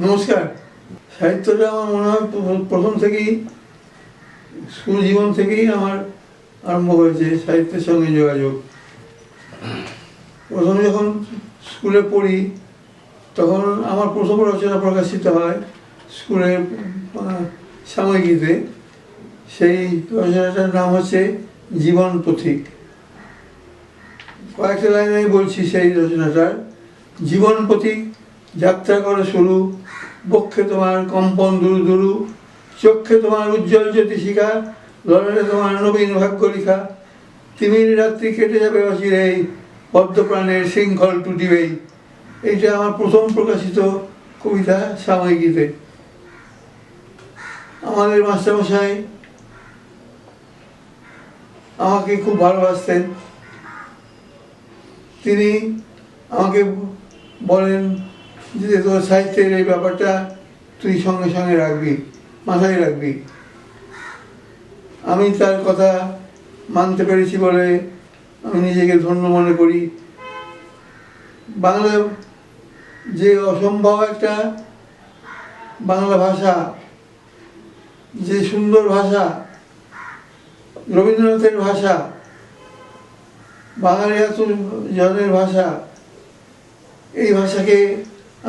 নমস্কার। সাহিত্যটা আমার মনে হয় প্রথম থেকেই স্কুল জীবন থেকেই আমার আরম্ভ হয়েছে সাহিত্যের সঙ্গে যোগাযোগ। প্রথম যখন স্কুলে পড়ি তখন আমার প্রথম রচনা প্রকাশিত হয় স্কুলের সাময়িকীতে। সেই রচনাটার নাম হচ্ছে জীবন পথিক। কয়েকটা লাইন আমি বলছি সেই রচনাটার। জীবন পথিক যাত্রা করে শুরু, বক্ষে তোমার কম্পন দুরু দুরু, চক্ষে তোমার উজ্জ্বল জ্যোতিষিকা, ললাটে তোমার নবীন ভাগ্য লিখা। তিমির রাত্রি কেটে যাবে অচিরেই, পদ্মপ্রাণের শৃঙ্খল টুটিবেই। এইটা আমার প্রথম প্রকাশিত কবিতা সাময়িকীতে। আমাদের মাস্টারমশাই আমাকে খুব ভালোবাসতেন। তিনি আমাকে বলেন যে তোর সাহিত্যের এই ব্যাপারটা তুই সঙ্গে সঙ্গে রাখবি, মাথায় রাখবি। আমি তার কথা মানতে পেরেছি বলে আমি নিজেকে ধন্য মনে করি। বাংলা যে অসম্ভব একটা বাংলা ভাষা, যে সুন্দর ভাষা, রবীন্দ্রনাথের ভাষা, বাঙালি এত জনের ভাষা, এই ভাষাকে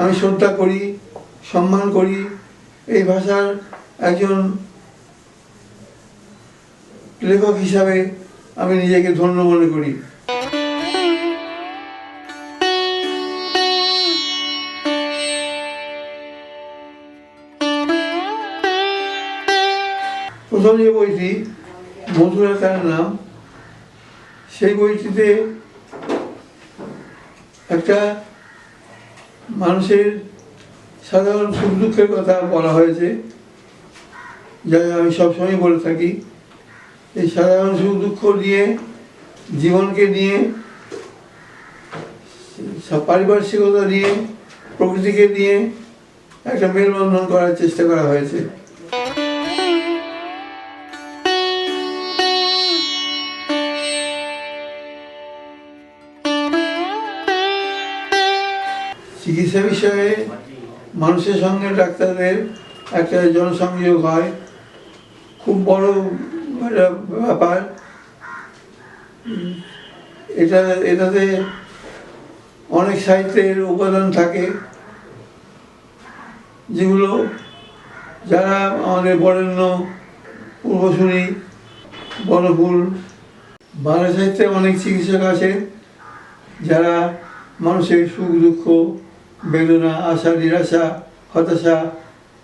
আমি শ্রদ্ধা করি, সম্মান করি। এই ভাষার একজন লেখক হিসাবে আমি নিজেকে ধন্য মনে করি। প্রথম যে বইটি মধুরা তার নাম, সেই বইটিতে একটা মানুষের সাধারণ সুখ দুঃখের কথা বলা হয়েছে, যা আমি সবসময় বলে থাকি। এই সাধারণ সুখ দুঃখ নিয়ে, জীবনকে নিয়ে, পারিপার্শ্বিকতা নিয়ে, প্রকৃতিকে নিয়ে একটা মেলবন্ধন করার চেষ্টা করা হয়েছে। চিকিৎসা বিষয়ে মানুষের সঙ্গে ডাক্তারদের একটা জনসংযোগ হয়, খুব বড় একটা ব্যাপার। এটাতে অনেক সাহিত্যের উপাদান থাকে, যেগুলো যারা আমাদের বরেণ্য পূর্বসূরি বনফুল। বাংলা সাহিত্যে অনেক চিকিৎসক আছে যারা মানুষের সুখ দুঃখ, বেদনা, আশা, নিরাশা, হতাশা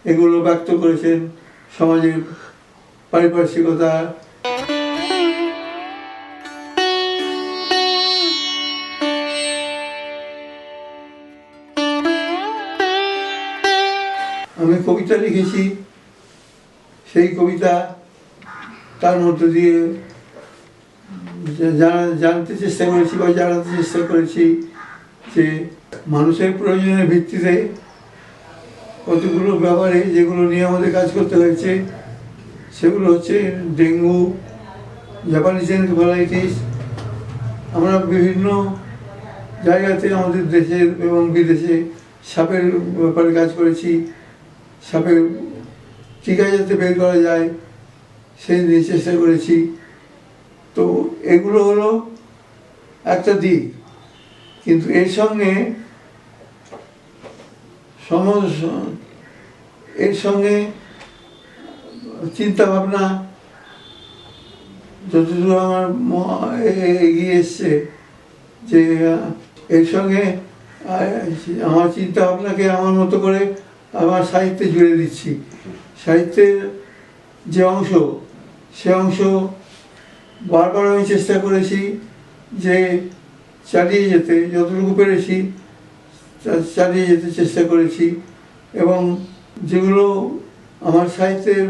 এগুলো ব্যক্ত করেছেন সমাজের পারিপার্শ্বিকতা। আমি কবিতা লিখেছি, সেই কবিতা তার মধ্য দিয়ে জানতে চেষ্টা করেছি বা জানাতে চেষ্টা করেছি যে মানুষের প্রয়োজনের ভিত্তিতে কতগুলো ব্যাপারে যেগুলো নিয়ে আমাদের কাজ করতে হয়েছে, সেগুলো হচ্ছে ডেঙ্গু, জাপানিজ এনকেফালাইটিস। আমরা বিভিন্ন জায়গাতে আমাদের দেশের এবং বিদেশে সাপের ব্যাপারে কাজ করেছি। সাপের টিকা যাতে বের করা যায় সেই নিয়ে চেষ্টা করেছি। তো এগুলো হলো একটা দিক, কিন্তু এর সঙ্গে চিন্তা ভাবনা যতদূর আমার এগিয়ে এসছে, যে এর সঙ্গে আমার চিন্তা ভাবনাকে আমার মতো করে আমার সাহিত্যে জুড়ে দিচ্ছি। সাহিত্যের যে অংশ, সে অংশ বারবার আমি চেষ্টা করেছি যে চালিয়ে যেতে, যতটুকু পেরেছি চালিয়ে যেতে চেষ্টা করেছি। এবং যেগুলো আমার সাহিত্যের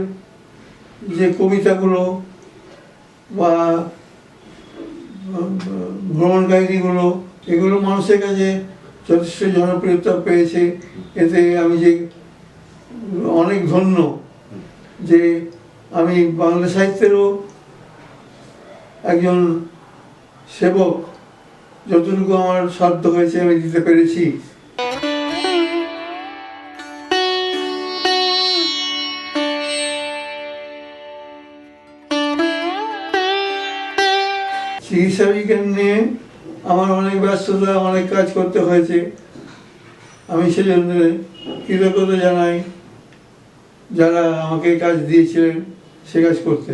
যে কবিতাগুলো বা ভ্রমণ কাহিনীগুলো, এগুলো মানুষের কাছে যথেষ্ট জনপ্রিয়তা পেয়েছে। এতে আমি যে অনেক ধন্য যে আমি বাংলা সাহিত্যেরও একজন সেবক, যতটুকু আমার সাধ্য হয়েছে আমি দিতে পেরেছি। চিকিৎসা বিজ্ঞান নিয়ে আমার অনেক ব্যস্ততা, অনেক কাজ করতে হয়েছে। আমি সেজন্য কৃতজ্ঞতা জানাই যারা আমাকে কাজ দিয়েছিলেন সে কাজ করতে।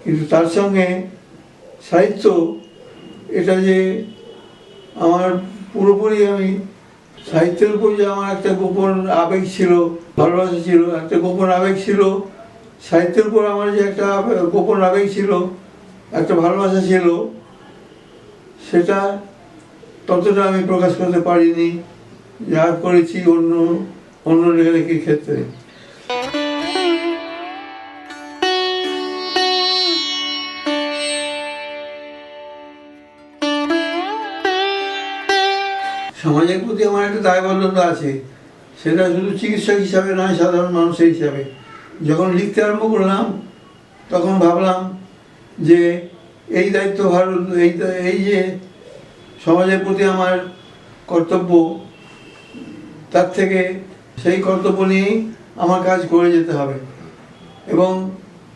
কিন্তু তার সঙ্গে সাহিত্য, এটা যে আমার পুরোপুরি, আমি সাহিত্যের উপর যে আমার একটা গোপন আবেগ ছিল, ভালোবাসা ছিল, একটা গোপন আবেগ ছিল, সাহিত্যের উপর আমার যে একটা গোপন আবেগ ছিল, একটা ভালোবাসা ছিল, সেটা ততটা আমি প্রকাশ করতে পারিনি, যা করেছি অন্য লেখালেখির ক্ষেত্রে। সমাজের প্রতি আমার একটা দায়বদ্ধতা আছে, সেটা শুধু চিকিৎসক হিসাবে নয়, সাধারণ মানুষের হিসাবে। যখন লিখতে আরম্ভ করলাম তখন ভাবলাম যে এই দায়িত্ব এই যে সমাজের প্রতি আমার কর্তব্য, তার থেকে সেই কর্তব্য নিয়েই আমার কাজ করে যেতে হবে। এবং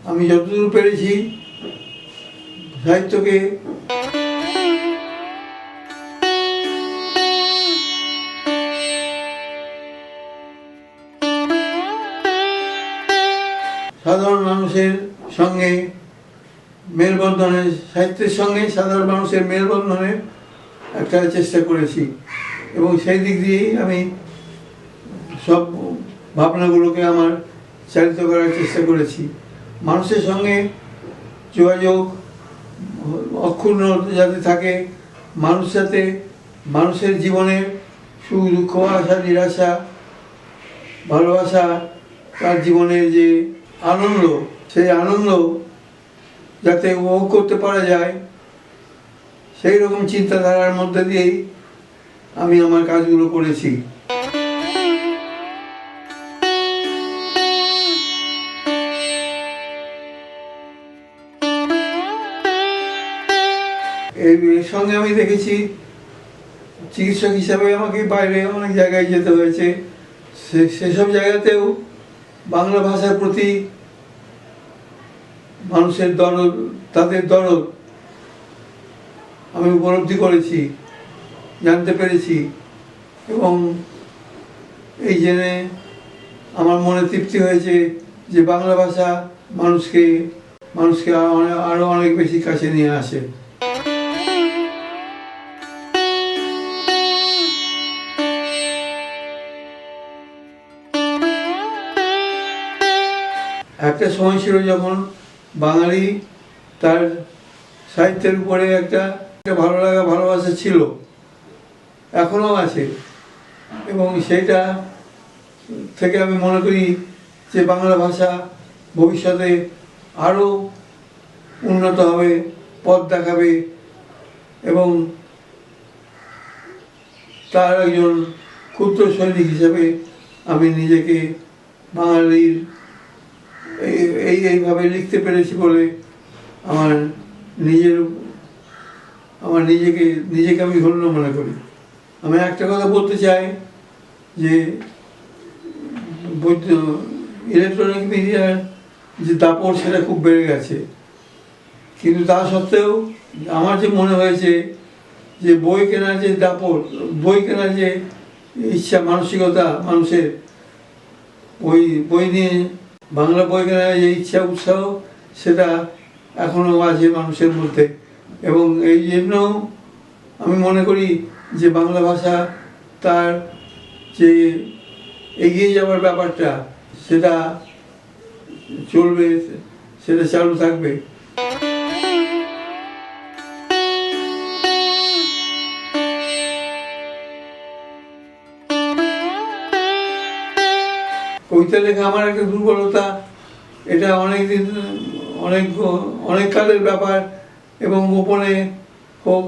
আমি যতদূর পেরেছি সাহিত্যকে সাধারণ মানুষের সঙ্গে মেলবন্ধনে, সাহিত্যের সঙ্গে সাধারণ মানুষের মেলবন্ধনের একটা চেষ্টা করেছি। এবং সেই দিক দিয়েই আমি সব ভাবনাগুলোকে আমার চালিত করার চেষ্টা করেছি। মানুষের সঙ্গে যোগাযোগ অক্ষুণ্ণ যাতে থাকে, মানুষ যাতে মানুষের জীবনের সুখ দুঃখ, আশা নিরাশা, ভালোবাসা, তার জীবনের যে আনন্দ, সেই আনন্দ যাতে উপভোগ করতে পারা যায়, সেই রকম চিন্তাধারার মধ্যে দিয়েই আমি আমার কাজগুলো করেছি। এর সঙ্গে আমি দেখেছি চিকিৎসক হিসাবে আমাকে বাইরে অনেক জায়গায় যেতে হয়েছে। সেসব জায়গাতেও বাংলা ভাষার প্রতি মানুষের দরদ, তাদের দরদ আমি উপলব্ধি করেছি, জানতে পেরেছি। এবং এই জেনে আমার মনে তৃপ্তি হয়েছে যে বাংলা ভাষা মানুষকে আরো অনেক বেশি কাছে নিয়ে আসে। একটা সময় ছিল যখন বাঙালি তার সাহিত্যের উপরে একটা ভালো লাগা, ভালোবাসা ছিল, এখনও আছে। এবং সেইটা থেকে আমি মনে করি যে বাংলা ভাষা ভবিষ্যতে আরও উন্নত হবে, পথ দেখাবে। এবং তার একজন ক্ষুদ্র সৈনিক হিসেবে আমি নিজেকে বাঙালির এইভাবে লিখতে পেরেছি বলে আমার নিজেকে আমি ধন্য মনে করি। আমি একটা কথা বলতে চাই যে ইলেকট্রনিক মিডিয়ার যে দাপট, সেটা খুব বেড়ে গেছে। কিন্তু তা সত্ত্বেও আমার যে মনে হয়েছে যে বই কেনার যে দাপট, বই কেনার যে ইচ্ছা, মানসিকতা মানুষের, বই নিয়ে বাংলা বই কেনার যে ইচ্ছা, উৎসাহ, সেটা এখনও আছে মানুষের মধ্যে। এবং এই জন্য আমি মনে করি যে বাংলা ভাষা তার যে এগিয়ে যাওয়ার ব্যাপারটা, সেটা চলবে, সেটা চালু থাকবে। কবিতা লেখা আমার একটা দুর্বলতা, এটা অনেক কালের ব্যাপার। এবং গোপনে হোক,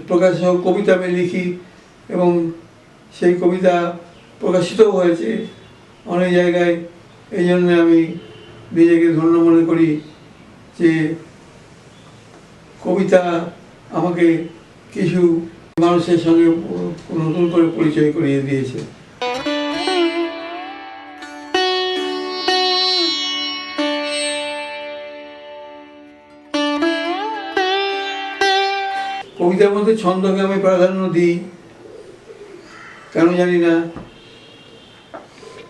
প্রকাশ হোক, কবিতা আমি লিখি এবং সেই কবিতা প্রকাশিতও হয়েছে অনেক জায়গায়। এই জন্য আমি নিজেকে ধন্য মনে করি যে কবিতা আমাকে কিছু মানুষের সঙ্গে নতুন করে পরিচয় করিয়ে দিয়েছে। কবিতার মধ্যে ছন্দকে আমি প্রাধান্য দিই, কেন জানি না।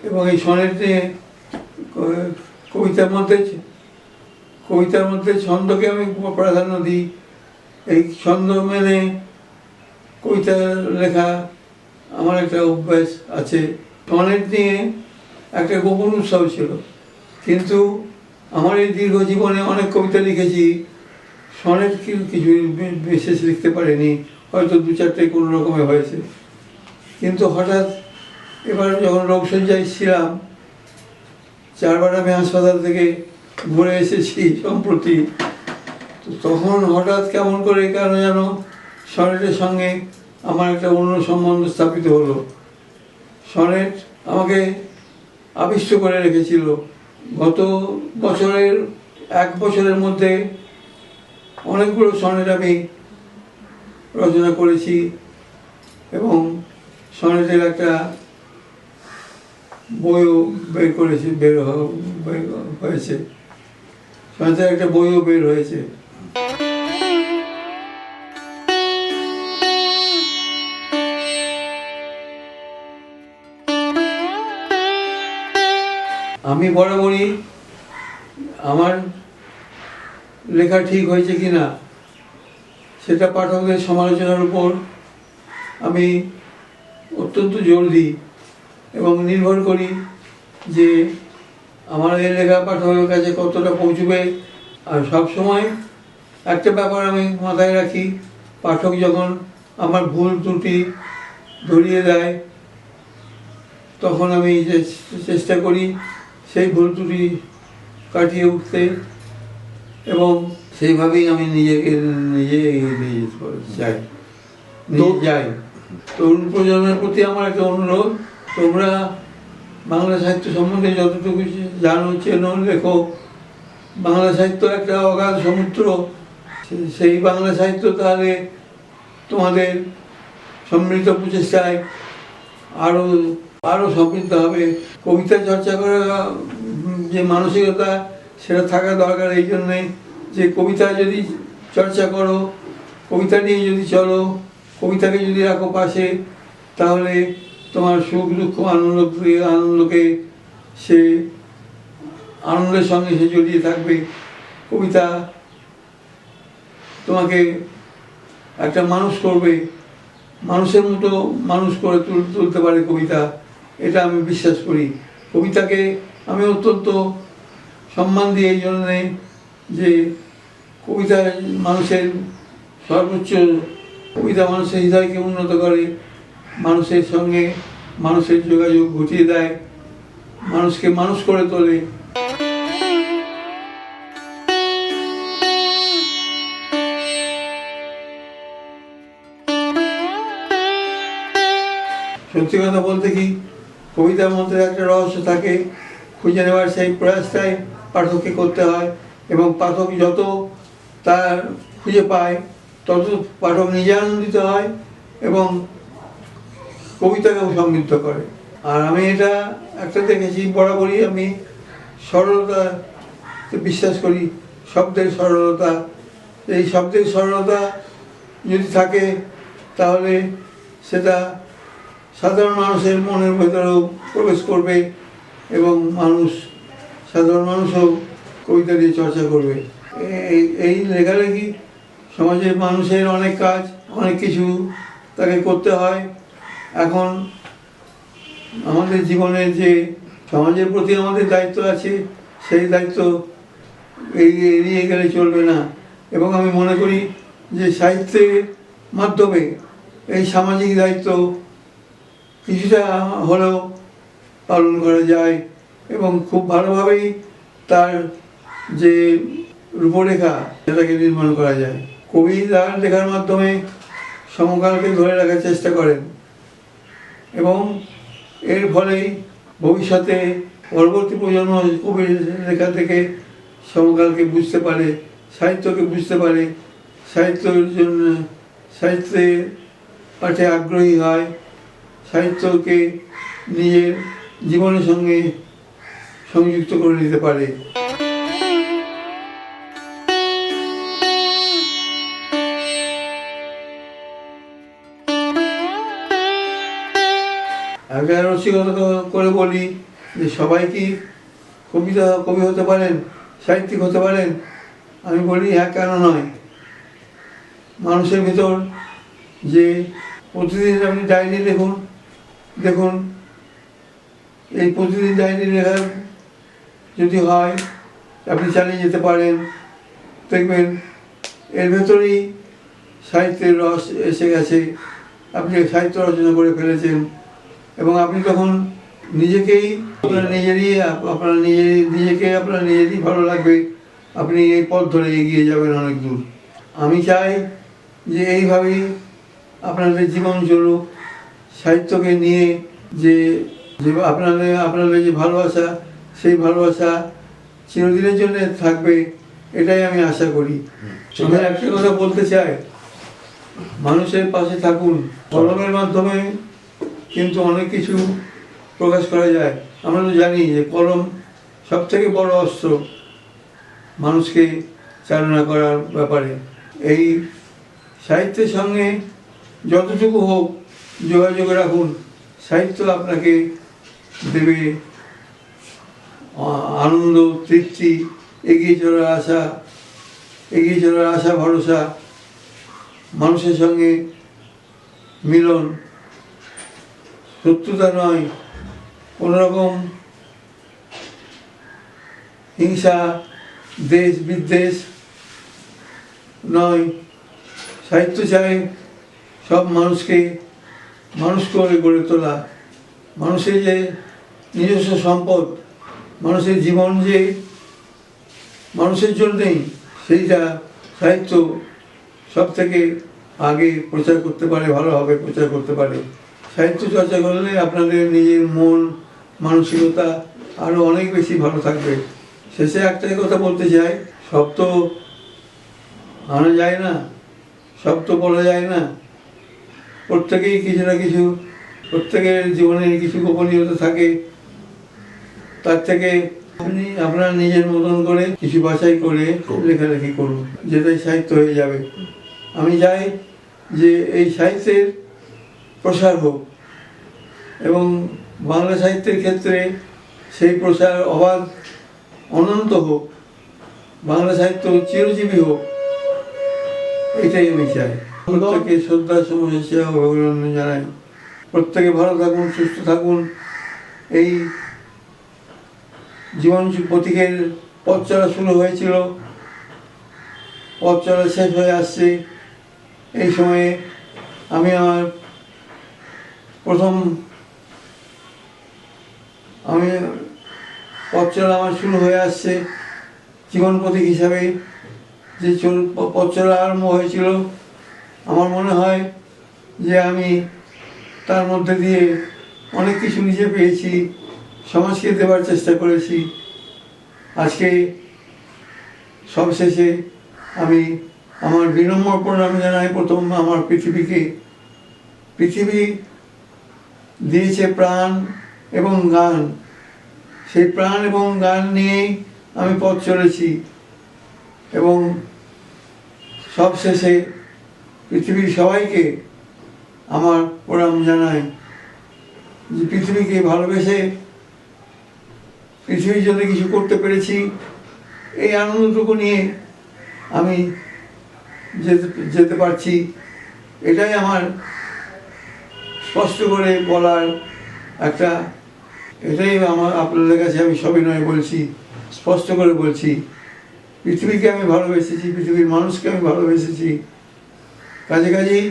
এবং এই সনেটে কবিতার মধ্যে ছন্দকে আমি প্রাধান্য দিই। এই ছন্দ মেনে কবিতা লেখা আমার একটা অভ্যাস আছে। সনেট নিয়ে একটা গোপন উৎসব ছিল, কিন্তু আমার এই দীর্ঘ জীবনে অনেক কবিতা লিখেছি, সনেট কিছু বিশেষ লিখতে পারিনি, হয়তো 2-4টে কোনো রকমে হয়েছে। কিন্তু হঠাৎ এবার যখন রোগশয্যায় ছিলাম, 4বার আমি হাসপাতাল থেকে ঘুরে এসেছি সম্প্রতি, তখন হঠাৎ কেমন করে কেন যেন সনেটের সঙ্গে আমার একটা অন্য সম্বন্ধ স্থাপিত হলো। সনেট আমাকে আবিষ্ট করে রেখেছিল। গত বছরের 1 বছরের মধ্যে অনেকগুলো সনেট আমি রচনা করেছি এবং সনেটের একটা বইও বের হয়েছে। সনেটের একটা বইও বের হয়েছে। আমি বরাবরই আমার লেখা ঠিক হয়েছে কিনা সেটা পাঠকদের সমালোচনার উপর আমি অত্যন্ত জোর দিই এবং নির্ভর করি যে আমার এই লেখা পাঠকের কাছে কতটা পৌঁছবে। আর সবসময় একটা ব্যাপার আমি মাথায় রাখি, পাঠক যখন আমার ভুল ত্রুটি ধরিয়ে দেয়, তখন আমি চেষ্টা করি সেই ভুল ত্রুটি কাটিয়ে উঠতে, এবং সেইভাবেই আমি নিজে এগিয়ে নিয়ে যাই। তরুণ প্রজন্মের প্রতি আমার একটা অনুরোধ, তোমরা বাংলা সাহিত্য সম্বন্ধে যতটুকু জানো, চেনো, লেখো। বাংলা সাহিত্য একটা অগাধ সমুদ্র। সেই বাংলা সাহিত্য তাহলে তোমাদের সমৃদ্ধ প্রচেষ্টায় আরও সমৃদ্ধ হবে। কবিতা চর্চা করা যে মানসিকতা, সেটা থাকা দরকার এই জন্যে যে কবিতা যদি চর্চা করো, কবিতা নিয়ে যদি চলো, কবিতাকে যদি রাখো পাশে, তাহলে তোমার সুখ দুঃখ আনন্দকে সে আনন্দের সঙ্গে সে জড়িয়ে থাকবে। কবিতা তোমাকে একটা মানুষ করবে, মানুষের মতো মানুষ করে তুলতে পারে কবিতা, এটা আমি বিশ্বাস করি। কবিতাকে আমি অত্যন্ত সম্মান দিই এই জন্যে যে কবিতা মানুষের সর্বোচ্চ, কবিতা মানুষের হৃদয়কে উন্নত করে, মানুষের সঙ্গে মানুষের যোগাযোগ ঘটিয়ে দেয়, মানুষকে মানুষ করে তোলে। সত্যি কথা বলতে কি, কবিতার মধ্যে একটা রহস্য থাকে, খুঁজে নেওয়ার সেই প্রয়াসটাই পাঠককে করতে হয়, এবং পাঠক যত তার খুঁজে পায় তত পাঠক নিজে আনন্দিত হয় এবং কবিতাকেও সমৃদ্ধ করে। আর আমি এটা একটা দেখেছি, বরাবরই আমি সরলতাতে বিশ্বাস করি, শব্দের সরলতা। এই শব্দের সরলতা যদি থাকে তাহলে সেটা সাধারণ মানুষের মনের ভেতরেও প্রবেশ করবে এবং সাধারণ মানুষও কবিতা দিয়ে চর্চা করবে। এই লেখালেখি সমাজের মানুষের অনেক কাজ, অনেক কিছু তাকে করতে হয়। এখন আমাদের জীবনের যে সমাজের প্রতি আমাদের দায়িত্ব আছে, সেই দায়িত্ব এড়িয়ে গেলে চলবে না। এবং আমি মনে করি যে সাহিত্যের মাধ্যমে এই সামাজিক দায়িত্ব কিছুটা হলেও পালন করা যায় এবং খুব ভালোভাবেই তার যে রূপরেখা সেটাকে নির্মাণ করা যায়। কবি তার লেখার মাধ্যমে সমকালকে ধরে রাখার চেষ্টা করেন এবং এর ফলেই ভবিষ্যতে পরবর্তী প্রজন্ম কবির লেখা থেকে সমকালকে বুঝতে পারে, সাহিত্যকে বুঝতে পারে, সাহিত্যের পাঠে আগ্রহী হয়, সাহিত্যকে নিজের জীবনের সঙ্গে সংযুক্ত করে নিতে পারে। একটা রসিকতা করে বলি যে সবাই কি কবি হতে পারেন, সাহিত্যিক হতে পারেন? আমি বলি হ্যাঁ, কেন নয়। মানুষের ভিতর যে প্রতিদিন আপনি ডায়েরি দেখুন এই প্রতিদিন ডায়েরি লেখা যদি হয়, আপনি চালিয়ে যেতে পারেন, দেখবেন এর ভেতরেই সাহিত্যের রস এসে গেছে, আপনি সাহিত্য রচনা করে ফেলেছেন। এবং আপনি তখন নিজেকেই আপনার নিজেরই ভালো লাগবে, আপনি এই পথ ধরে এগিয়ে যাবেন অনেক দূর। আমি চাই যে এইভাবেই আপনাদের জীবন চলুক, সাহিত্যকে নিয়ে যে আপনাদের যে ভালোবাসা, সেই ভালোবাসা চিরদিনের জন্য থাকবে, এটাই আমি আশা করি। আমি একটা কথা বলতে চাই, মানুষের পাশে থাকুন। কলমের মাধ্যমে কিন্তু অনেক কিছু প্রকাশ করা যায়। আমরা তো জানি যে কলম সব থেকে বড় অস্ত্র মানুষকে চালনা করার ব্যাপারে। এই সাহিত্যের সঙ্গে যতটুকু হোক যোগাযোগ রাখুন। সাহিত্য আপনাকে দেবে আনন্দ, তৃপ্তি, এগিয়ে চলার আশা, ভরসা, মানুষের সঙ্গে মিলন, শত্রুতা নয়, কোনোরকম হিংসা, দেশ বিদ্বেষ নয়। সাহিত্য চায় সব মানুষকে মানুষ করে গড়ে তোলা। মানুষের যে নিজস্ব সম্পদ, মানুষের জীবন যে মানুষের জন্যেই, সেইটা সাহিত্য সব থেকে আগে প্রচার করতে পারে, ভালোভাবে প্রচার করতে পারে। সাহিত্য চর্চা করলে আপনাদের নিজের মন মানসিকতা আরও অনেক বেশি ভালো থাকবে। শেষে একটাই কথা বলতে চাই, সব তো আনা যায় না, সব তো বলা যায় না। প্রত্যেকেই কিছু না কিছু, প্রত্যেকের জীবনে কিছু গোপনীয়তা থাকে। তার থেকে আপনি আপনার নিজের মতন করে কিছু বাছাই করে লেখালেখি করুন, যেটাই সাহিত্য হয়ে যাবে। আমি চাই যে এই সাহিত্যের প্রসার হোক এবং বাংলা সাহিত্যের ক্ষেত্রে সেই প্রসার অবাধ অনন্ত হোক, বাংলা সাহিত্য চিরজীবী হোক, এটাই আমি চাই। প্রত্যেকে শ্রদ্ধা সমস্যা অভিনন্দন জানাই। প্রত্যেকে ভালো থাকুন, সুস্থ থাকুন। এই জীবন প্রতীকের পথ চলা শুরু হয়েছিল, পথ চলা শেষ হয়ে আসছে। এই সময়ে আমি আমার পথ চলা আমার শুরু হয়ে আসছে জীবন প্রতীক হিসাবে। যে পথ চলা আরম্ভ হয়েছিল, আমার মনে হয় যে আমি তার মধ্যে দিয়ে অনেক কিছু নিজে পেয়েছি, সমাজকে দেওয়ার চেষ্টা করেছি। আজকে সবশেষে আমি আমার বিনম্র প্রণাম জানাই প্রথম আমার পৃথিবীকে। পৃথিবী দিয়েছে প্রাণ এবং গান, সেই প্রাণ এবং গান নিয়েই আমি পথ চলেছি। এবং সবশেষে পৃথিবীর সবাইকে আমার প্রণাম জানাই, যে পৃথিবীকে ভালোবেসে পৃথিবীর জন্য কিছু করতে পেরেছি, এই আনন্দটুকু নিয়ে আমি যেতে পারছি। এটাই আমার স্পষ্ট করে বলার একটা, এটাই আমার আপনাদের কাছে আমি সবিনয়ে বলছি, স্পষ্ট করে বলছি। পৃথিবীকে আমি ভালোবেসেছি, পৃথিবীর মানুষকে আমি ভালোবেসেছি। কাজেই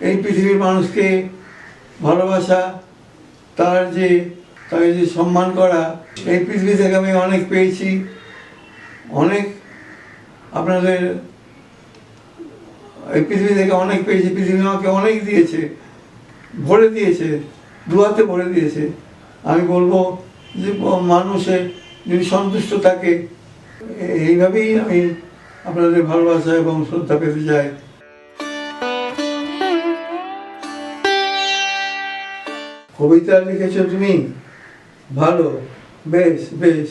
এই পৃথিবীর মানুষকে ভালোবাসা, তাকে যে সম্মান করা, এই পৃথিবী থেকে আমি অনেক পেয়েছি। অনেক আপনাদের এই পৃথিবী থেকে অনেক পেয়েছি। পৃথিবী আমাকে অনেক দিয়েছে, ভরে দিয়েছে, দুহাতে ভরে দিয়েছে। আমি বলবো যে মানুষে যদি সন্তুষ্ট থাকে, এইভাবেই আমি আপনাদের ভালোবাসা এবং শ্রদ্ধা পেতে চাই। কবিতা লিখেছ তুমি? ভালো, বেশ বেশ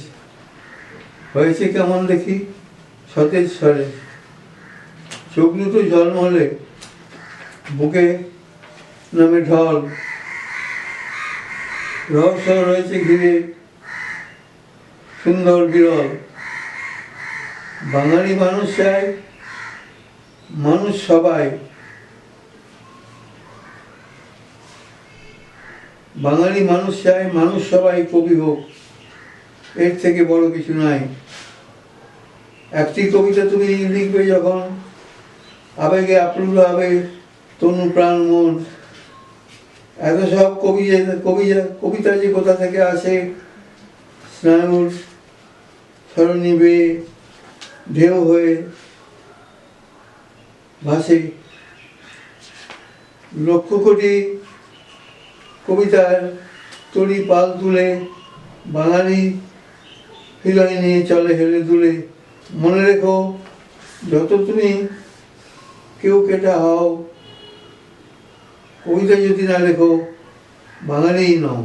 হয়েছে কেমন দেখি? সতেজ স্বরে, চোখ দুটো ঝলমলে, বুকে নামে ঢল, রহস্য রয়েছে ঘিরে সুন্দর বিরল। বাঙালি মানুষ চায় মানুষ সবাই, বাঙালি মানুষ চায় মানুষ সবাই কবি হোক, এর থেকে বড় কিছু নাই। একটি কবিতা তুমি লিখবে যখন, আবেগে আপ্লুত হবে তনু প্রাণ মন। এত সব কবিতা যে কোথা থেকে আসে, স্নায়ুর সরণি বেয়ে ঢেউ হয়ে ভাসে। লক্ষ কোটি কবিতার তরি পাল তুলে বাঙালি হৃদয় নিয়ে চলে হেলে দুলে। মনে রেখো, যত তুমি কেউ কেটা হও, কবিতা যদি না লেখো বাঙালিই নও।